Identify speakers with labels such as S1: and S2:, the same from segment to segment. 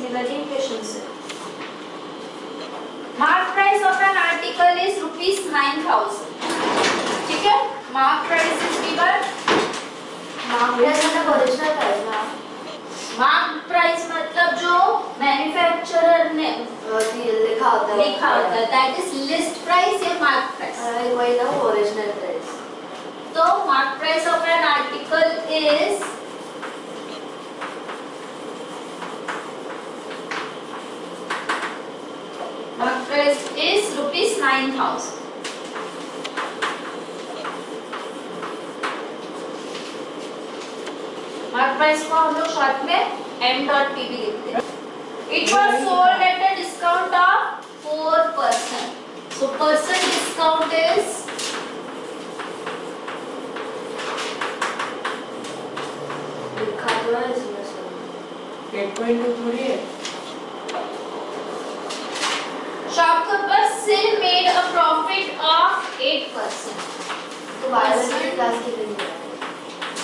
S1: लिखने वाली इक्वेशन से। Mark price of an article is ₹9,000। ठीक है, mark price is given.
S2: Mark price मतलब ओरिजिनल प्राइस ना।
S1: मार्क प्राइस मतलब जो मैन्युफैक्चरर ने
S2: लिखा होता है
S1: दैट इज लिस्ट प्राइस या मार्क प्राइस।
S2: वही ना, ओरिजिनल प्राइस।
S1: तो mark price of an article is ₹9,000। Mark price को हम लोग शॉर्ट में M.P भी लिखते हैं। It was sold at a discount of 4%. So percent discount is
S2: लिखा तो है इसमें सब।
S3: 8.2 थोड़ी है।
S1: shopkeeper still made a profit of 8%.
S2: तो बायोलॉजी क्लास की दिन है।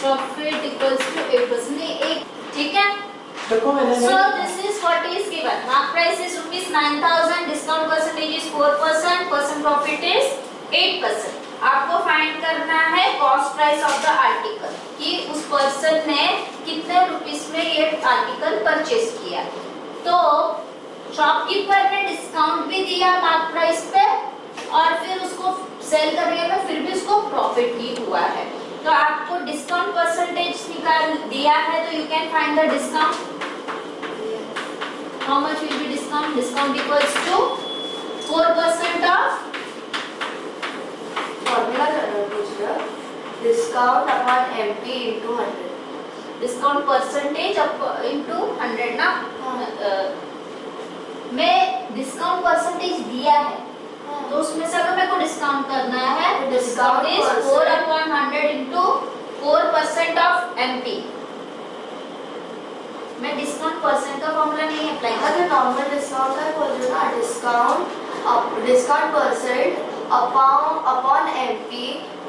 S1: Profit equals to 8%. नहीं, एक ठीक है।
S3: देखो मैंने
S1: So this is what is given. Mark price is ₹9,000. Discount percentage is 4%. Percent profit is 8%. आपको फाइंड करना है cost price of the article कि उस पर्सन ने कितने रुपीस में ये आर्टिकल परचेज किया। तो शॉपकीपर ने डिस्काउंट भी दिया मार्क प्राइस पे और फिर उसको सेल करने में फिर भी उसको प्रॉफिट ही हुआ है। तो आपको डिस्काउंट परसेंटेज निकाल दिया है, तो you can find the discount. How much will be discount? Discount equals to 4% of
S2: formula पूछ रहा discount upon MP into 100।
S1: Discount percentage into 100 ना। मैं डिस्काउंट परसेंटेज दिया है तो उसमें से अगर मेरे को डिस्काउंट करना है तो discount is 4/100 into 4% of MP। मैं डिस्काउंट परसेंट का फॉर्मूला नहीं अप्लाई कर
S2: अगर नॉर्मल डिस्काउंट का बोल रहे हो ना, discount percent upon MP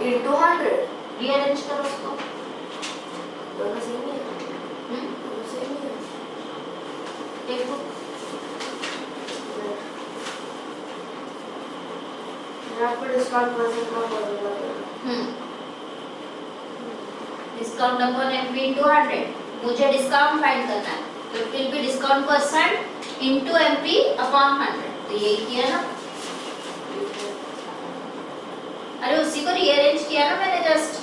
S2: into 100।
S1: Rearrange करो उसको।
S2: दोनों सेम ही है। दोनों सेम ही है।
S1: देखो
S2: आपको डिस्काउंट परसेंट का formula
S1: discount upon MP into 100। मुझे डिस्काउंट फाइंड करना है तो it will be discount percent into MP upon 100। तो यही किया ना। अरे उसी को रीअरेंज किया ना मैंने just.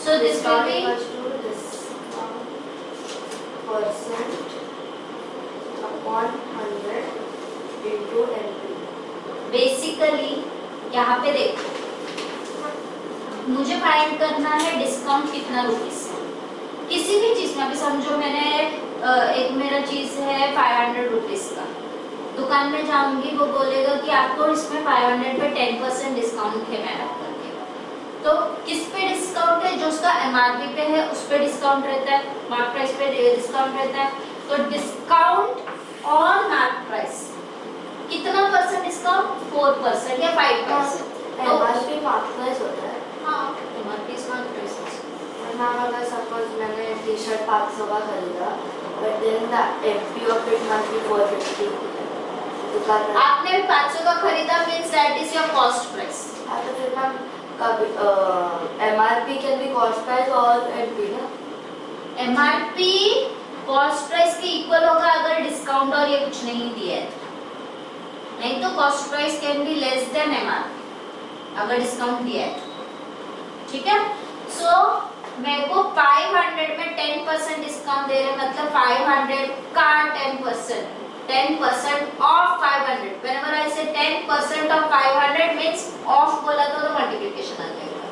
S1: So this will B
S2: percent upon 100 into MP।
S1: Basically यहाँ पे देखो, मुझे फाइंड करना है डिस्काउंट कितना रुपीस है किसी भी चीज में। अभी समझो मैंने एक मेरा चीज है 500 रुपीस का, दुकान में जाऊंगी वो बोलेगा कि आपको इसमें 500 पे 10% डिस्काउंट है मैडम करके। तो किस पे डिस्काउंट है? जो उसका MRP पे है उस पे डिस्काउंट रहता है, मार्क प्राइस पे डिस्काउंट रहता है। तो डिस्काउंट और मार्क प्राइस कितना परसेंट डिस्काउंट? 4% या 5%।
S2: MRP मार्क प्राइस होता है।
S1: हाँ, MRP मार्क प्राइस।
S2: मैम अगर सपोज मैंने टी शर्ट 500 का खरीदा but then the MP of it must be 450। दुकान
S1: आपने 500 का खरीदा means that is your cost price.
S2: हाँ तो फिर मैम कभी MRP can be cost price और MP ना।
S1: MRP कॉस्ट प्राइस के इक्वल होगा अगर डिस्काउंट और ये कुछ नहीं दिया है। नहीं तो cost price can be less than MRP अगर डिस्काउंट दिया है। ठीक है, सो मेरे को 500 में 10% डिस्काउंट दे रहे हैं, मतलब 500 का 10% ऑफ 500। व्हेनेवर आई से 10% ऑफ 500 मींस ऑफ बोला तो मल्टीप्लिकेशन आ जाएगा।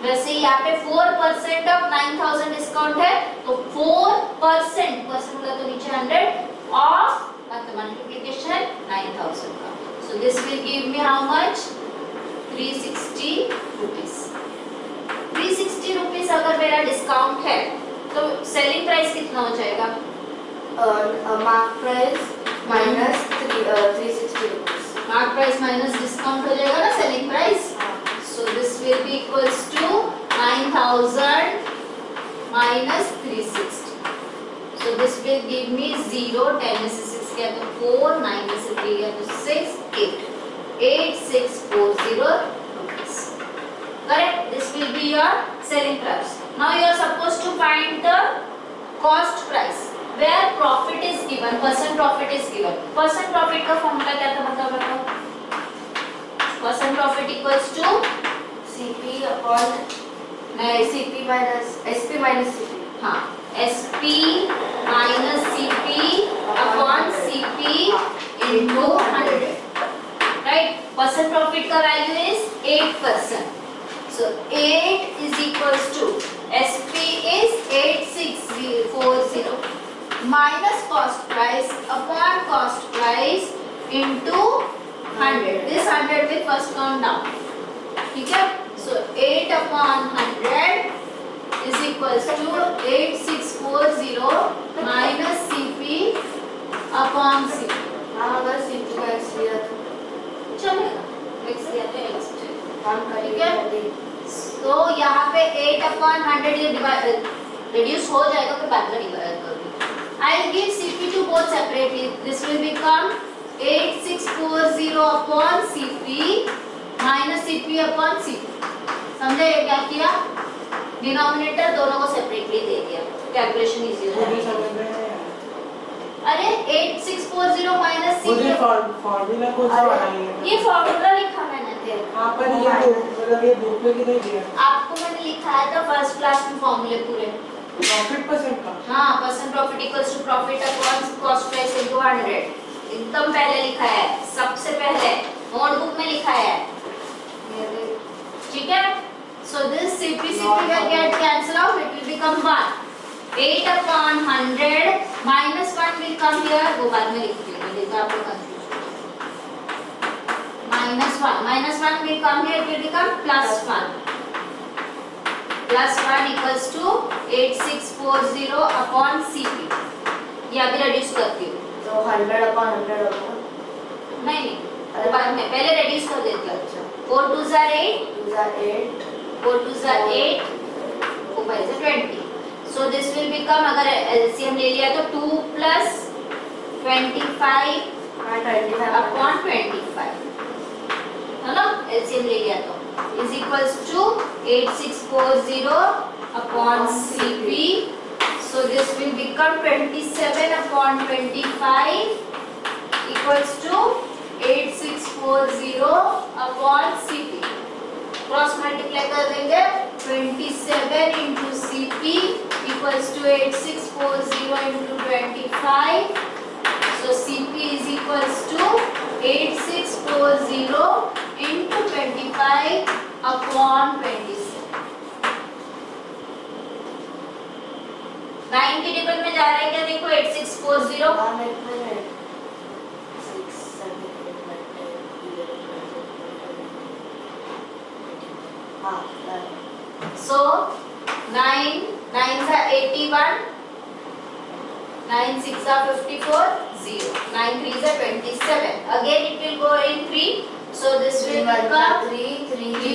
S1: वैसे यहाँ पे 4% ऑफ 9,000 डिस्काउंट है तो 4% बोला तो नीचे 100 ऑफ मतलब मल्टीप्लिकेशन 9,000 का। So this will give me how much? 360 rupees। 360 rupees अगर मेरा डिस्काउंट है तो सेलिंग प्राइस कितना हो जाएगा?
S2: Mark price minus 360 rupees.
S1: Mark price minus discount हो जाएगा ना selling price. So this will be equals to 9,000 minus 360। So this will give me 0, 10 में से 6 गया तो 4, 9 में से 3 गया तो 6, 8640 rupees. Correct? This will be your selling price. Now you are supposed to find the cost price where profit is given, percent profit is given. Percent profit का formula क्या था बताओ? Percent profit equals to
S2: CP upon
S1: CP
S2: minus SP minus CP.
S1: हाँ, SP minus CP upon CP into 100. Right? Percent profit का value is 8%. So 8 is equals to SP is 8640 minus cost price upon cost price into 100. This 100 will first count down. ठीक है? So 8 upon 100 is equals to 8640 minus CP upon CP.
S2: हाँ अगर CP का X लिया तो
S1: चलेगा, X लिया तो X चलेगा।
S2: हम
S1: ठीक है? तो यहाँ पे 8 upon 100 ये reduce हो जाएगा फिर बाद में डिवाइड करूँगी। I'll give CP to both separately. This will become 8640 upon CP minus CP upon CP. समझे ये क्या किया? डिनोमिनेटर दोनों को सेपरेटली दे दिया, कैलकुलेशन इजी हो
S3: मुझे
S1: जाएगी।
S3: समझ में नहीं आया।
S1: अरे 8640 माइनस
S3: मुझे
S1: CP,
S3: फॉर्मूला कौन सा वाला नहीं है?
S1: ये फॉर्मूला लिखा मैंने थे।
S3: हाँ पर ये मतलब ये बुक में किधर दिया?
S1: आपको मैंने लिखाया था फर्स्ट क्लास में फॉर्मूले पूरे।
S3: प्रॉफिट परसेंट का?
S1: हाँ, percent profit equals to profit upon cost price into 100। एकदम पहले लिखा है, सबसे पहले नोटबुक में लिखा है। ठीक है? So this CP will get cancel out. It will become 1. 8 upon 100 minus 1 will come here. वो बाद में लिख देंगे, देखो आपको confuse minus 1 will come here. It will become plus 1. Plus 1 equals to 8640 upon CP. ये अभी reduce करती हूँ।
S2: तो 100 upon 100 होगा।
S1: नहीं, वो बाद में पहले reduce कर देती हूँ।
S2: अच्छा
S1: 4 2s are 8,
S2: 2s are 8,
S1: 4 2s are 8, 4 5s are 20. So this will become, अगर LCM ले लिया तो 2 plus 25
S2: हाँ 25
S1: upon 25, है ना? LCM ले लिया तो is equals to 8640 upon CP. So this will become 27 upon 25 equals to 8640 upon CP. Cross multiply कर देंगे 27 into CP equals to 8640 into 25. So CP is equals to 8640 into 25 upon 27. 9 के table में जा रहा है क्या? देखो 8640
S2: हाँ मेरे को 6 7 8 हाँ
S1: So 9 9s are 81, 9 6 are 54, 0. 9 3s are 27. Again it will go in 3. So this will become 3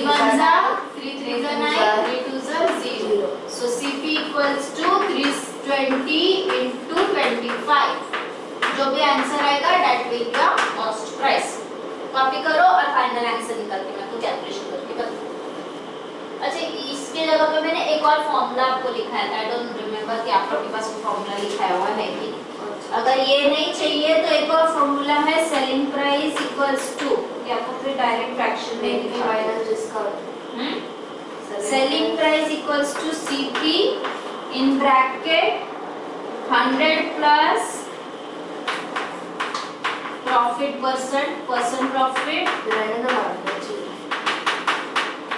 S1: 1s are 3 3s are 9, 3 2s are 0. So CP equals to 320 into 25. जो भी आंसर आएगा that will be your cost price. Copy करो और final answer निकाल के मैं तो calculation करके बताऊँ। अच्छा इसके जगह पे मैंने एक और फॉर्मूला आपको लिखा है, आई डोंट रिमेम्बर कि आपके पास वो फॉर्मूला लिखा हुआ है कि अगर ये नहीं चाहिए तो एक और फॉर्मूला है सेलिंग प्राइस इक्वल्स टू, ये आपको फिर डायरेक्ट फ्रैक्शन में लिखा है
S2: minus discount
S1: selling price equals to CP in bracket 100 plus profit percent profit
S2: मैंने तो माना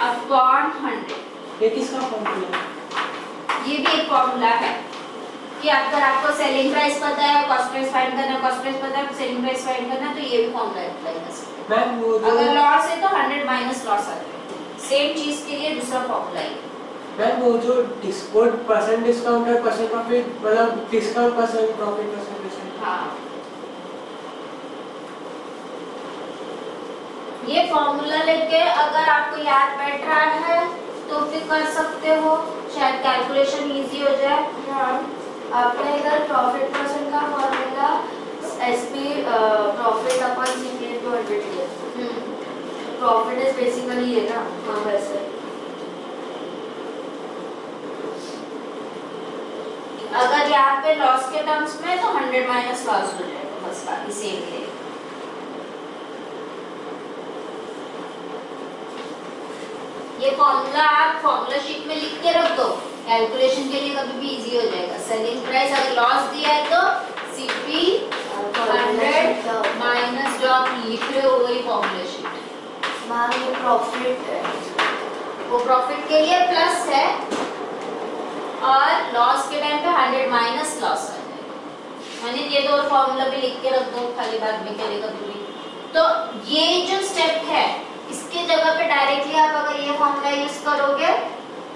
S1: अपॉन 100।
S3: ये किसका फॉर्मूला है?
S1: ये भी एक फॉर्मूला है कि अगर आपको सेलिंग प्राइस पता है, कॉस्ट प्राइस फाइंड करना है, कॉस्ट प्राइस पता है, सेलिंग प्राइस फाइंड करना है, तो ये भी फॉर्मूला अप्लाई कर सकते हैं।
S3: मैम वो जो
S1: अगर लॉस है तो 100 माइनस लॉस आ जाएगा। सेम चीज के लिए दूसरा फॉर्मूला है।
S3: मैम वो जो डिस्काउंट परसेंट डिस्काउंट है परसेंट प्रॉफिट मतलब डिस्काउंट परसेंट प्रॉफिट परसेंट।
S1: हाँ, ये फॉर्मूला लेके अगर आपको याद बैठ रहा है तो फिर कर सकते हो, शायद कैलकुलेशन इजी हो जाए।
S2: हाँ आपने इधर प्रॉफिट परसेंट का फॉर्मूला SP प्रॉफिट अपन CP into 100 लिया। प्रॉफिट इज बेसिकली ये ना, हाँ वैसे।
S1: अगर यहाँ पे लॉस के टर्म्स में तो 100 माइनस लॉस हो जाएगा, बस बाकी सेम ही रहेगा। ये फॉर्मूला आप फॉर्मूला शीट में लिख के रख दो, कैलकुलेशन के लिए कभी भी इजी हो जाएगा। सेलिंग प्राइस अगर लॉस दिया है तो CP 100 माइनस जो आप लिख रहे हो वही फॉर्मूला शीट।
S2: मैम ये प्रॉफिट है,
S1: वो प्रॉफिट के लिए प्लस है और लॉस के टाइम पे 100 माइनस लॉस आ जाएगा। मैंने ये दो फॉर्मूला भी लिख के रख दो खाली बाद में के लिए कभी भी। तो ये जो स्टेप है इसके जगह पे डायरेक्टली आप अगर ये फॉर्मूला यूज करोगे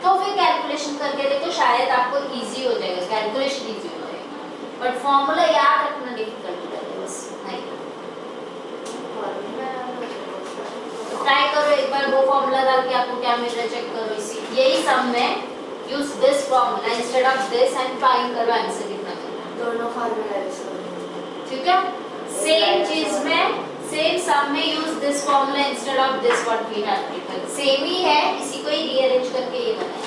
S1: तो फिर कैलकुलेशन करके देखो, शायद आपको इजी हो जाएगा, कैलकुलेशन इजी हो जाएगा। बट फॉर्मूला याद रखना डिफिकल्ट है बस, नहीं। ट्राई करो एक बार वो फॉर्मूला डाल के आपको क्या मिल रहा है चेक करो। इसी यही सम में use this formula instead of this and find करो आंसर कितना मिल रहा है।
S2: दोनों फॉर्मूला यूज करो,
S1: ठीक है। सेम चीज में सेम सम में use this formula instead of this what we have taken, same ही है, इसी को ही रीअरेंज करके ये बनाया।